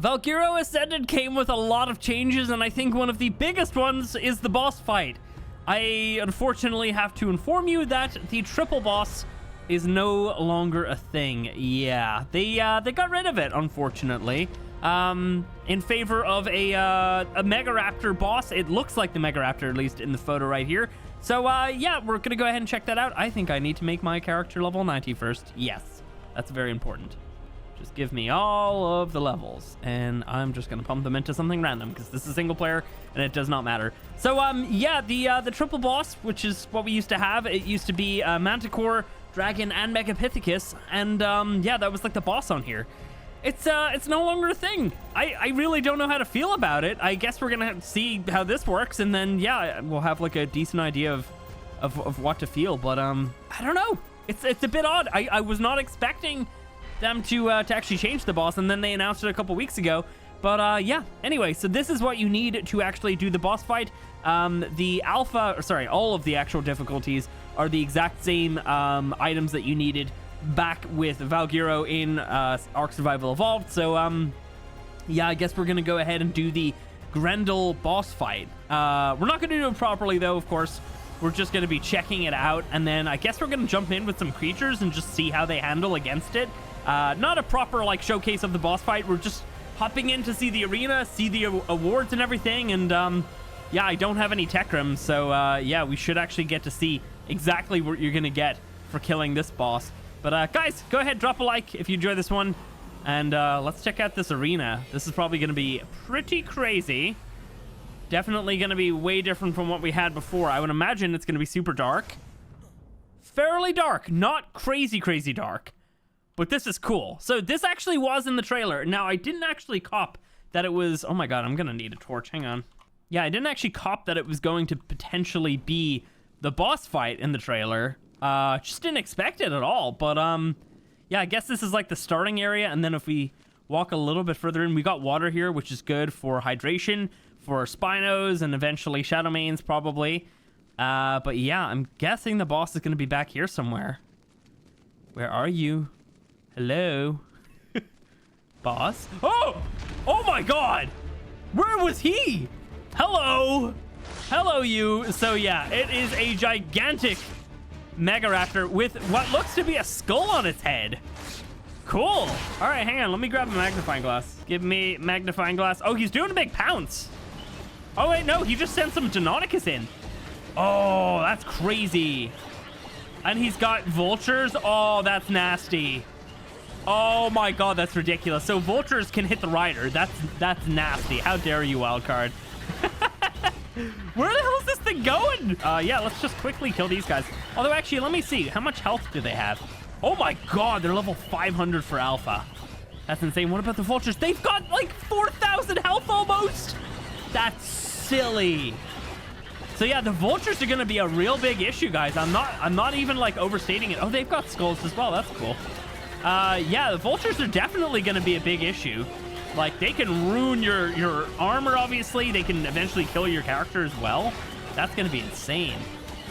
Valguero Ascended came with a lot of changes, and I think one of the biggest ones is the boss fight. I unfortunately have to inform you that the triple boss is no longer a thing. Yeah, they got rid of it, unfortunately, in favor of a Megaaptor boss. It looks like the Megaaptor, at least in the photo right here. So, yeah, we're gonna go ahead and check that out. I think I need to make my character level 90 first. Yes, that's very important. Just give me all of the levels, and I'm just gonna pump them into something random because this is single player and it does not matter. So, yeah, the triple boss, which is what we used to have, it used to be Manticore, Dragon, and Megapithecus, and yeah, that was like the boss on here. It's no longer a thing. I really don't know how to feel about it. I guess we're gonna see how this works, and then yeah, we'll have like a decent idea of what to feel. But I don't know. It's a bit odd. I was not expecting them to actually change the boss, and then they announced it a couple weeks ago. But yeah, anyway, so this is what you need to actually do the boss fight. The alpha, sorry, all of the actual difficulties are the exact same items that you needed back with Valguero in ARK Survival Evolved. So yeah, I guess we're gonna go ahead and do the Grendel boss fight. We're not gonna do it properly though, of course. We're just gonna be checking it out, and then I guess we're gonna jump in with some creatures and just see how they handle against it. Not a proper like showcase of the boss fight. We're just hopping in to see the arena, see the awards and everything, and yeah, I don't have any Tekrams, so yeah, we should actually get to see exactly what you're gonna get for killing this boss. But guys, go ahead, drop a like if you enjoy this one, and let's check out this arena. This is probably gonna be pretty crazy. Definitely gonna be way different from what we had before. I would imagine it's gonna be super dark. Fairly dark, not crazy dark. But this is cool. So this actually was in the trailer. Now, I didn't actually cop that it was... Oh my god, I'm gonna need a torch. Hang on. Yeah, I didn't actually cop that it was going to potentially be the boss fight in the trailer. Just didn't expect it at all. But, yeah, I guess this is like the starting area. And then if we walk a little bit further in, we got water here, which is good for hydration, for Spinos, and eventually Shadowmanes, probably. But yeah, I'm guessing the boss is gonna be back here somewhere. Where are you? Hello? Boss? Oh! Oh my god! Where was he? Hello! Hello, you. So yeah, it is a gigantic Megaaptor with what looks to be a skull on its head. Cool. All right, hang on. Let me grab a magnifying glass. Give me magnifying glass. Oh, he's doing a big pounce. Oh, wait, no. He just sent some Deinonychus in. Oh, that's crazy. And he's got vultures. Oh, that's nasty. Oh my god, that's ridiculous. So vultures can hit the rider. That's nasty. How dare you, wildcard. Where the hell is this thing going? Yeah, let's just quickly kill these guys. Although, actually, let me see. How much health do they have? Oh my god, they're level 500 for alpha. That's insane. What about the vultures? They've got like 4,000 health almost. That's silly. So yeah, the vultures are gonna be a real big issue, guys. I'm not even like overstating it. Oh, they've got skulls as well. That's cool. Yeah, the vultures are definitely going to be a big issue. Like, they can ruin your armor, obviously. They can eventually kill your character as well. That's going to be insane.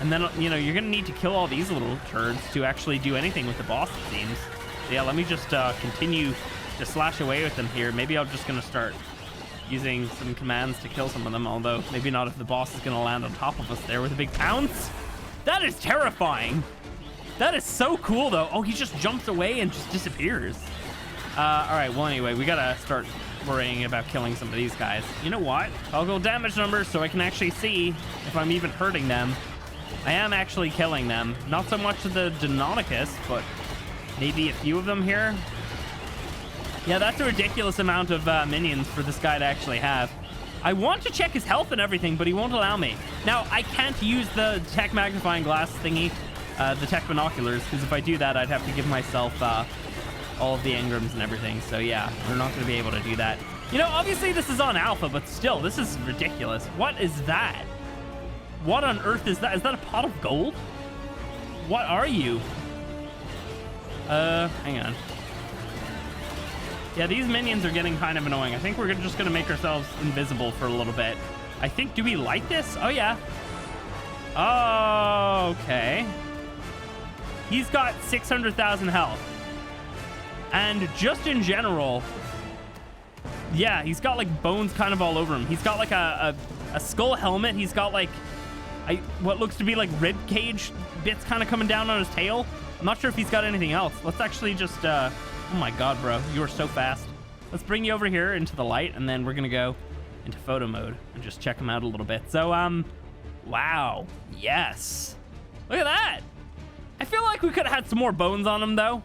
And then, you know, you're going to need to kill all these little turds to actually do anything with the boss, it seems. So yeah, let me just continue to slash away with them here. Maybe I'm just going to start using some commands to kill some of them, although maybe not if the boss is going to land on top of us there with a big pounce. That is terrifying. That is so cool, though. Oh, he just jumps away and just disappears. All right, well, anyway, we gotta start worrying about killing some of these guys. You know what? I'll go damage numbers so I can actually see if I'm even hurting them. I am actually killing them. Not so much the Deinonychus, but maybe a few of them here. Yeah, that's a ridiculous amount of minions for this guy to actually have. I want to check his health and everything, but he won't allow me. Now, I can't use the tech magnifying glass thingy. The tech binoculars, because if I do that, I'd have to give myself all of the engrams and everything. So yeah, we're not going to be able to do that. You know, obviously this is on alpha, but still, this is ridiculous. What is that? What on earth is that? Is that a pot of gold? What are you? Hang on. Yeah, these minions are getting kind of annoying. I think we're just going to make ourselves invisible for a little bit. I think, do we like this? Oh, yeah. Oh, okay. He's got 600,000 health. And just in general, Yeah, he's got like bones kind of all over him. He's got like a skull helmet. He's got like what looks to be like rib cage bits kind of coming down on his tail. I'm not sure if he's got anything else. Let's actually just oh my god, bro, you are so fast. Let's bring you over here into the light, and then we're gonna go into photo mode and just check him out a little bit. So wow, yes, look at that. I feel like we could have had some more bones on him though.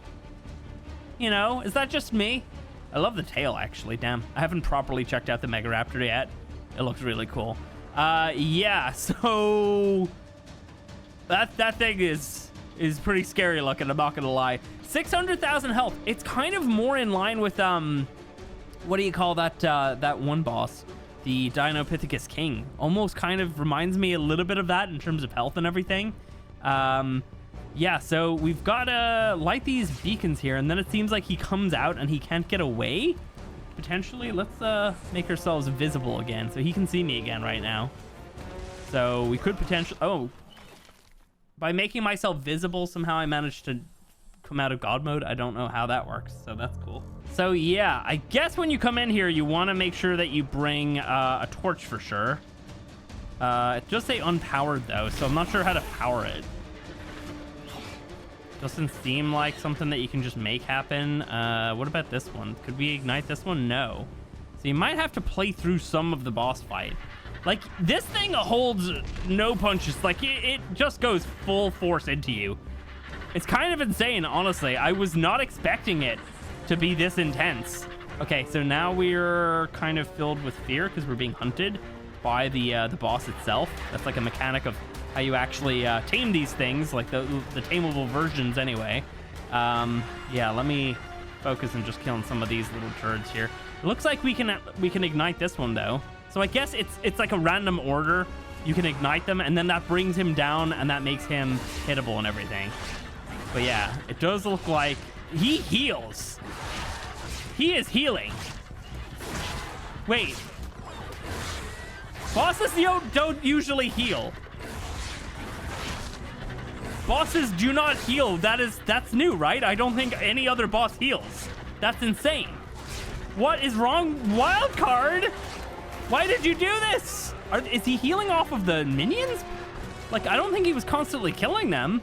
You know, is that just me? I love the tail, actually. Damn, I haven't properly checked out the Megaaptor yet. It looks really cool. Yeah, so that thing is pretty scary looking, I'm not gonna lie. 600,000 health. It's kind of more in line with what do you call that that one boss, the Dinopithecus King. Almost kind of reminds me a little bit of that in terms of health and everything. Yeah, so we've got to light these beacons here, and then it seems like he comes out and he can't get away. Potentially, let's make ourselves visible again so he can see me again right now. So we could potentially... Oh, by making myself visible, somehow I managed to come out of God mode. I don't know how that works, so that's cool. So yeah, I guess when you come in here, you want to make sure that you bring a torch for sure. It does say unpowered though, so I'm not sure how to power it. Doesn't seem like something that you can just make happen. What about this one? Could we ignite this one? No. So you might have to play through some of the boss fight. Like, this thing holds no punches. Like, it just goes full force into you. It's kind of insane, honestly. I was not expecting it to be this intense. Okay, so now we're kind of filled with fear because we're being hunted by the boss itself. That's like a mechanic of how you actually tame these things, like the tameable versions anyway. Yeah, let me focus on just killing some of these little turds here. It looks like we can ignite this one though. So I guess it's like a random order. You can ignite them, and then that brings him down, and that makes him hittable and everything. But yeah, it does look like he heals. He is healing. Wait. Bosses don't usually heal. Bosses do not heal. That's new, right? I don't think any other boss heals. That's insane. What is wrong? Wildcard? Why did you do this? Is he healing off of the minions? Like, I don't think he was constantly killing them.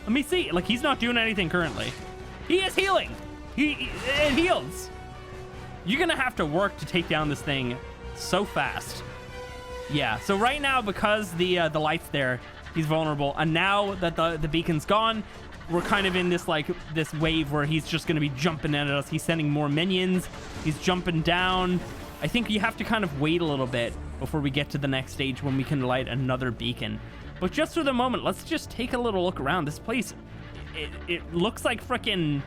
Let me see. Like, he's not doing anything currently. He is healing. It heals. You're gonna have to work to take down this thing so fast. Yeah, so right now, because the light's there, he's vulnerable. And now that the beacon's gone, we're kind of in this wave where he's just gonna be jumping at us. He's sending more minions. He's jumping down. I think you have to kind of wait a little bit before we get to the next stage when we can light another beacon. But just for the moment, let's just take a little look around. This place, it looks like frickin'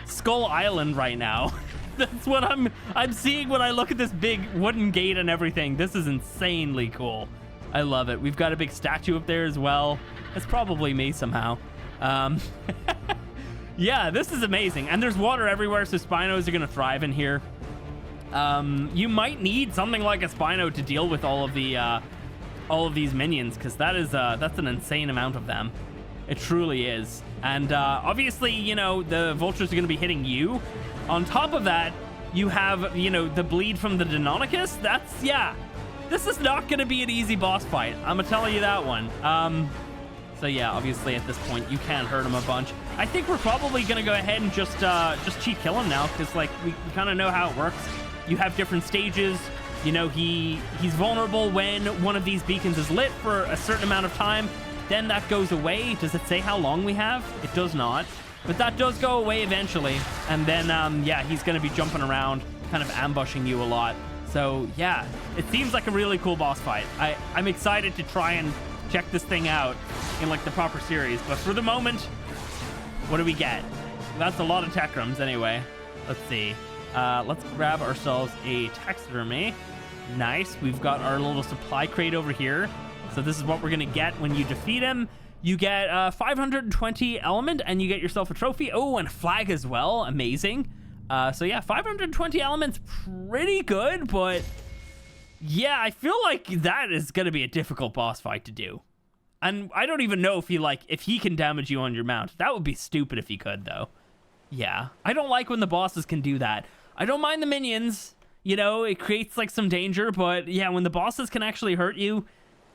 Skull Island right now. That's what I'm seeing when I look at this big wooden gate and everything. This is insanely cool. I love it. We've got a big statue up there as well. It's probably me somehow. Yeah, this is amazing. And there's water everywhere, so Spinos are gonna thrive in here. You might need something like a Spino to deal with all of these minions, because that's an insane amount of them. It truly is. And obviously, you know, the vultures are going to be hitting you. On top of that, you have, you know, the bleed from the Deinonychus. Yeah, this is not going to be an easy boss fight. I'm going to tell you that one. So yeah, obviously at this point, you can hurt him a bunch. I think we're probably going to go ahead and just cheat kill him now, because like we kind of know how it works. You have different stages. You know, he's vulnerable when one of these beacons is lit for a certain amount of time. Then that goes away. Does it say how long we have? It does not. But that does go away eventually. And then, yeah, he's going to be jumping around, kind of ambushing you a lot. So, yeah, it seems like a really cool boss fight. I'm excited to try and check this thing out in, like, the proper series. But for the moment, what do we get? That's a lot of Tekrums anyway. Let's see. Let's grab ourselves a taxidermy. Nice. We've got our little supply crate over here. So this is what we're going to get when you defeat him. You get 520 element, and you get yourself a trophy. Oh, and a flag as well. Amazing. So yeah, 520 elements, pretty good. But yeah, I feel like that is going to be a difficult boss fight to do. And I don't even know if he can damage you on your mount. That would be stupid if he could, though. Yeah, I don't like when the bosses can do that. I don't mind the minions. You know, it creates like some danger, but yeah, when the bosses can actually hurt you,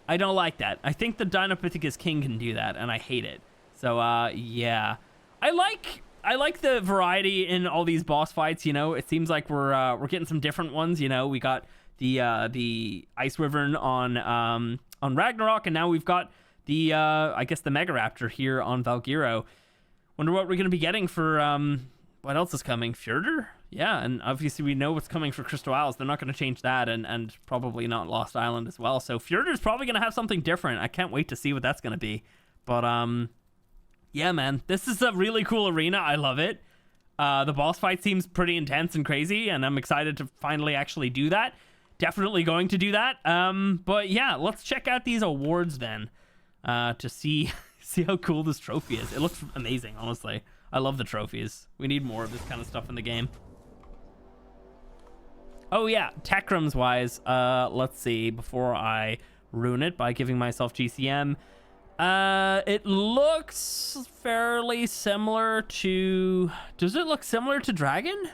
I don't like that. I think the Dinopithecus King can do that, and I hate it. So yeah, I like the variety in all these boss fights. You know, it seems like we're getting some different ones. You know, we got the Ice Wyvern on Ragnarok, and now we've got the I guess the Megaaptor here on Valguero. Wonder what we're gonna be getting for what else is coming? Fjordur? Yeah, and obviously we know what's coming for Crystal Isles. They're not going to change that, and probably not Lost Island as well. So Fjordur's probably going to have something different. I can't wait to see what that's going to be. But yeah, man, this is a really cool arena. I love it. The boss fight seems pretty intense and crazy, and I'm excited to finally actually do that. Definitely going to do that. But yeah, let's check out these awards then to see how cool this trophy is. It looks amazing, honestly. I love the trophies. We need more of this kind of stuff in the game. Oh yeah, Tekrams wise, let's see, before I ruin it by giving myself GCM. It looks fairly similar to... Does it look similar to Dragon?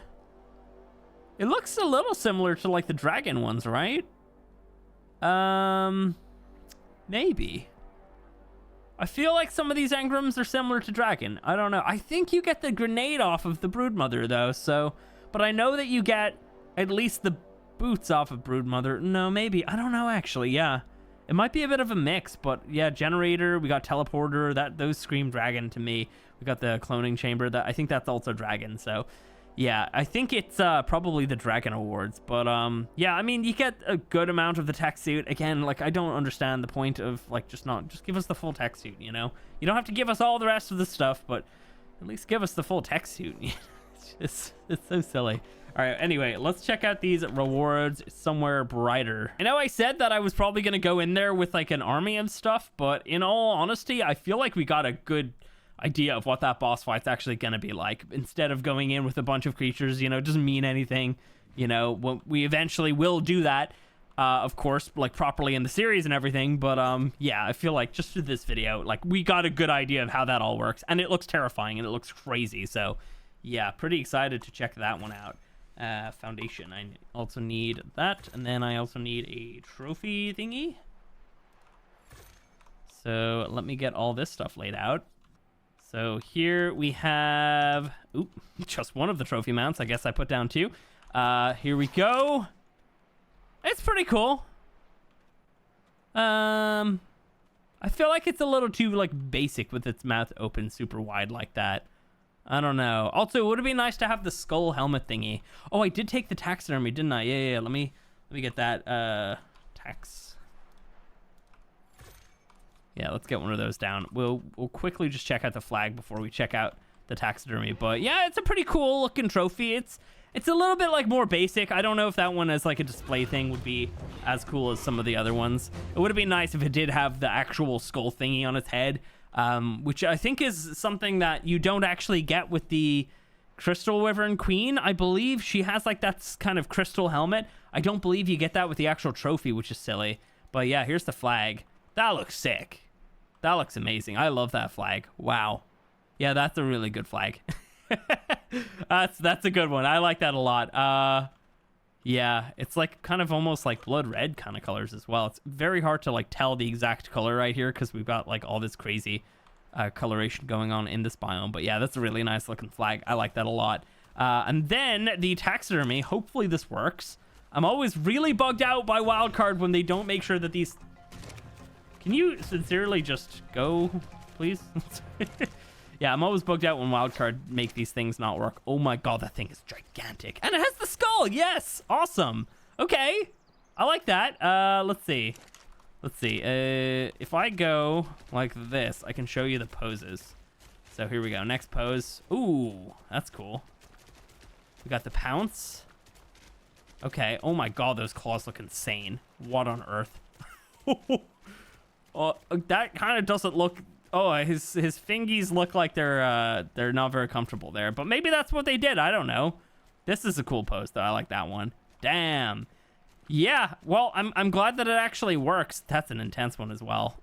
It looks a little similar to like the Dragon ones, right? Maybe. I feel like some of these engrams are similar to Dragon. I don't know. I think you get the grenade off of the Broodmother though, so... But I know that you get at least the boots off of Broodmother. No, maybe. I don't know, actually. Yeah. It might be a bit of a mix, but yeah, Generator, we got Teleporter. Those scream Dragon to me. We got the Cloning Chamber. I think that's also Dragon, so... Yeah, I think it's probably the Dragon Awards, but yeah, I mean, you get a good amount of the tech suit. Again, like, I don't understand the point of, like, just give us the full tech suit, you know? You don't have to give us all the rest of the stuff, but at least give us the full tech suit. it's so silly. All right, anyway, let's check out these rewards somewhere brighter. I know I said that I was probably going to go in there with, like, an army of stuff, but in all honesty, I feel like we got a good idea of what that boss fight's actually going to be like. Instead of going in with a bunch of creatures, you know, it doesn't mean anything. You know, we eventually will do that, of course, like properly in the series and everything. But yeah, I feel like just for this video, like, we got a good idea of how that all works, and it looks terrifying and it looks crazy. So yeah, pretty excited to check that one out. Foundation, I also need that, and then I also need a trophy thingy. So let me get all this stuff laid out. So here we have, just one of the trophy mounts. I guess I put down two. Here we go. It's pretty cool. I feel like it's a little too, like, basic with its mouth open super wide like that. I don't know. Also, it would have been nice to have the skull helmet thingy. Oh, I did take the taxidermy, didn't I? Yeah. Let me get that tax. Yeah, let's get one of those down. We'll quickly just check out the flag before we check out the taxidermy. But yeah, it's a pretty cool looking trophy. It's a little bit like more basic. I don't know if that one as like a display thing would be as cool as some of the other ones. It would have been nice if it did have the actual skull thingy on its head, which I think is something that you don't actually get with the Crystal Wyvern Queen. I believe she has like that kind of crystal helmet. I don't believe you get that with the actual trophy, which is silly. But yeah, here's the flag. That looks sick. That looks amazing. I love that flag. Wow. Yeah, that's a really good flag. That's a good one. I like that a lot. Yeah, it's like kind of almost like blood red kind of colors as well. It's very hard to like tell the exact color right here because we've got like all this crazy coloration going on in this biome. But yeah, that's a really nice looking flag. I like that a lot. And then the taxidermy. Hopefully this works. I'm always really bugged out by wildcard when they don't make sure that these... Can you sincerely just go, please? Yeah, I'm always bugged out when wildcard make these things not work. Oh my god, that thing is gigantic. And it has the skull! Yes! Awesome! Okay. I like that. Let's see. If I go like this, I can show you the poses. So here we go. Next pose. Ooh, that's cool. We got the pounce. Okay. Oh my god, those claws look insane. What on earth? Oh, that kind of doesn't look... Oh, his fingies look like they're not very comfortable there. But maybe that's what they did. I don't know. This is a cool pose, though. I like that one. Damn. Yeah. Well, I'm glad that it actually works. That's an intense one as well.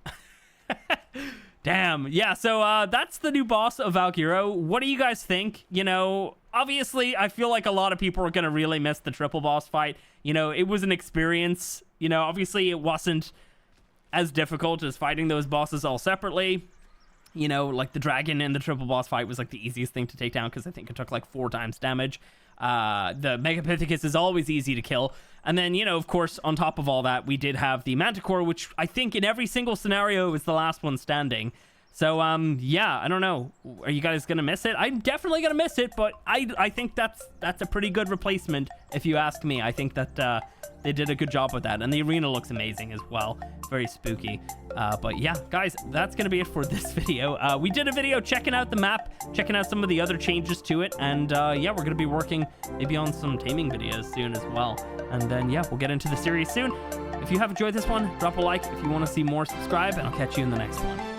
Damn. Yeah, so that's the new boss of Valguero. What do you guys think? You know, obviously, I feel like a lot of people are going to really miss the triple boss fight. You know, it was an experience. You know, obviously it wasn't as difficult as fighting those bosses all separately. You know, like the dragon in the triple boss fight was like the easiest thing to take down because I think it took like 4 times damage. The Megapithecus is always easy to kill. And then, you know, of course, on top of all that, we did have the Manticore, which I think in every single scenario was the last one standing. So, yeah, I don't know. Are you guys gonna miss it? I'm definitely gonna miss it, but I think that's a pretty good replacement, if you ask me. I think that they did a good job with that, and the arena looks amazing as well. Very spooky. But yeah, guys, that's gonna be it for this video. We did a video checking out the map, checking out some of the other changes to it, and yeah, we're gonna be working maybe on some taming videos soon as well. And then, yeah, we'll get into the series soon. If you have enjoyed this one, drop a like. If you want to see more, subscribe, and I'll catch you in the next one.